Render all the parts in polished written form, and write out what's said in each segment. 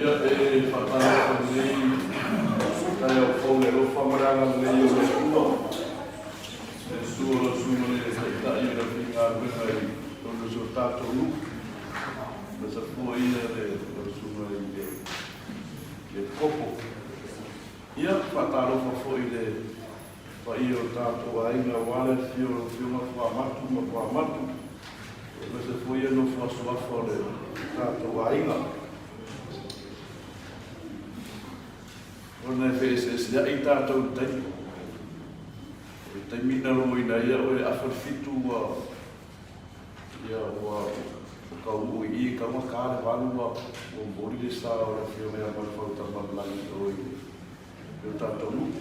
Ia e whatara nei tai au whonge rofa maranga nei o le ua. E sua sumane e tai o le whingā ruenga i tono so tātou nu. Na sa fua ia le sumane i kopo. Ia whatara rofa fo i le i o tātou ainga wale whio ma kua matu. Na sa fua ia no whasuafa le tātou ainga. Ona fese ia I tātou tai. Tai mina lo ina ia o e awhawhitu ia ua kau I ka makare walu o mori le sa o le whio mea Malufau tamalai o I tātou nu.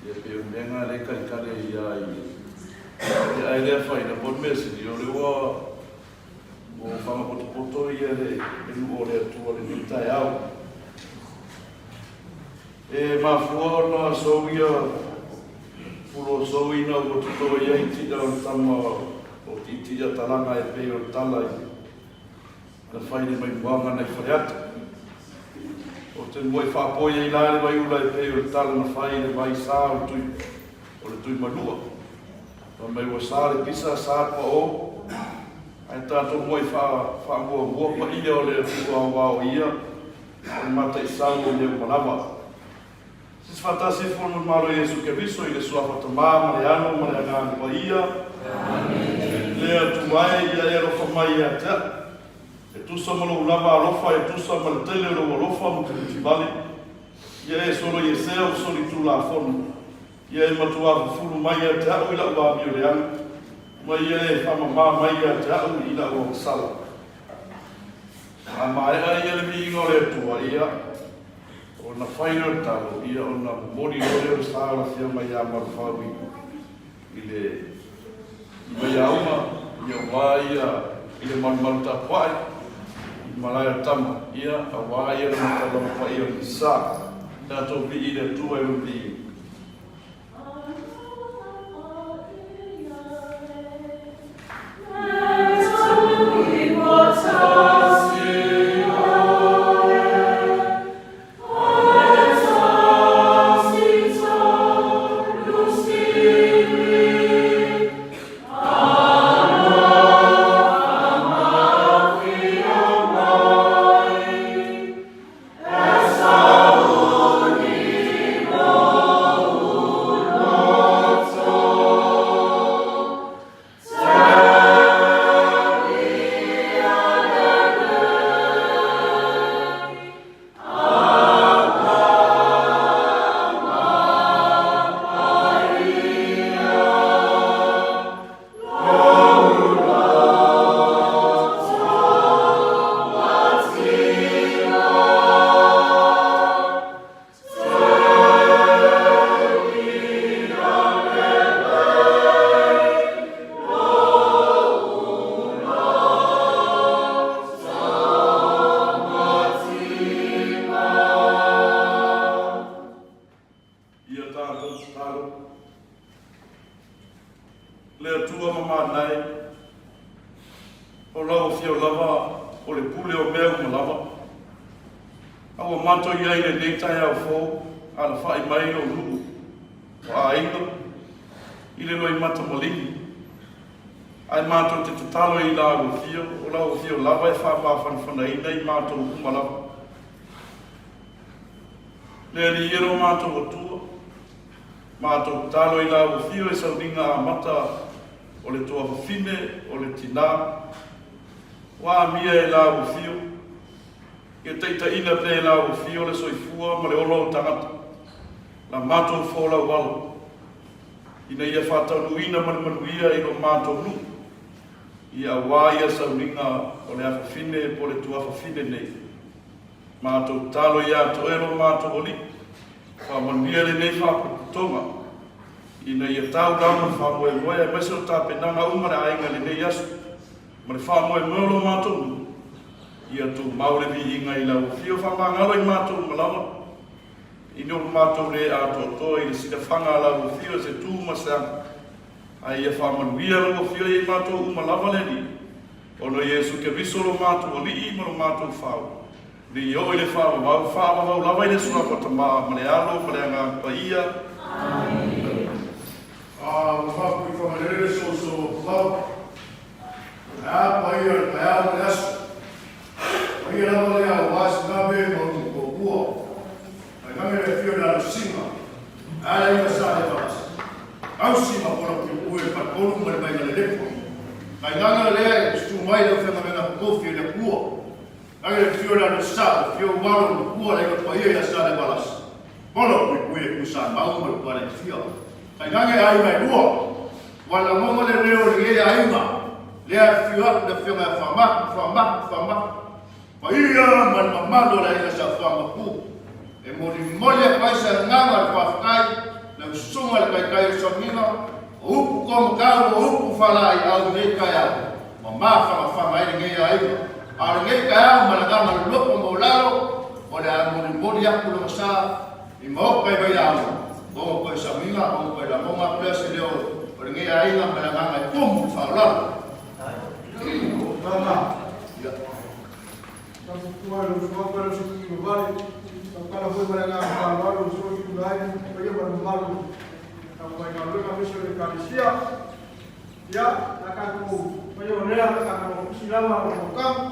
Ia pe o menga le karikare ia ia ai lea whai na bon mesini o le ua o whamapoto ia le nu o le atua le nitai au. E mafua ona so ia pulo so ina o tuto ia I tira o tama o tira talanga e pe o tala na whaine mai muanga nei whareata. O te moi whapoia I lare mai ula e pe o tala na whaine mai sā o le tui manua. O mai ua sāre pisa sā pa o. Ai tātou moi whamua pa ia o le atua wao ia. O mata I sā o le manawa. Sis fatasi fono maro Yesu ke viso I le suafa tamā, mare ano, mare angani pa ia. Lea tu mai, ia e rofa mai ia tea. E tusa malo ulava alofa, e tusa maletele lo alofa, mo te vale. Ia e solo I esea, o soli tu la fono. Ia e matua fulu mai ia tea, o ila ua mio leana. Ma ia e whamama mai ia tea, o ila ua sala. A mai ia le mi ingo le tua ia. O na whaina talo, ia o na mori o leo sāra whia mai a Malufau I mai auma, ia wā ia I le manumaru ta whai, I malaya tama, ia a wā ia le matalawa whai o ni sā, nā tō vi I le tua e vi. Mātou talo I la uwhio e sauringa a mata o le toa whawhine, o le tina. Wā mia e la uwhio. Ke teita ina pe la uwhio le soifua ma le olo o tangata. La mātou whola wala. Ina ia whātau nuina manuia I lo mātou nu. Ia wā ia sauringa o le a whawhine po le toa whawhine nei. Mātou talo ia to ero mātou oli. Whamanuia le nei whaputonga. Ina ia tau rama whamoe moe e mese o tāpenanga umare ainga le nei asu. Ma le whamoe molo mātou. Ia tu maure vi inga I lau whio whamangalo I mātou malawa. Ino mātou le a toa I le sika whanga lau whio se tū masang. Ai ia whamanuia lau whio I mātou umalawa le ni. Ono Yesu ke visolo mātou o li I maro mātou whao. Li o ile whaamau, lava ile sura ko ta mane alo, mane anga paia. Mahapu i whamarere so lau. Ea paia, ea mane asu. Paia lava lea o wasi nabe ma utu ko kua. Ai ngangere fio na singa. Ea inga sa e walas. Au sima pora ki ue pa kolu mare mai ngale lepo. Ai ngangere lea stu mai leo whenga menga kofi le kua. Ngangere fio na sa, fio waro na kua le ka paia ia sa le walas. Polo kui ue kusa mau mare kua le fio. Ai ngangere ai mai lua. Wala mongo le leo le ngea ainga. Lea fio ap le fio ngai whamak. Paia man mamalo la ina sa whamaku. E mori a paisa nganga le whafkai. Na usunga le kai o samina. O upu koma kau, o upu whalai au nei kai au. Ma mawhanga whanga ene ngea ainga. A nei kai au malagama le lopo mo lalo. O le a mori aku le masa. I maokai vai au. Bongo koe samina, bongo koe la monga plese leo. O le ngea ainga malagama e pomu whaolalo. Tama. Tanto tu olha, os vão se no vale. Para foi para lá, para os outros que lá, foi para o malo. Então vai na rua, a missão de Calicia. Já, na casa do foi o nela, na casa do Silama, no campo.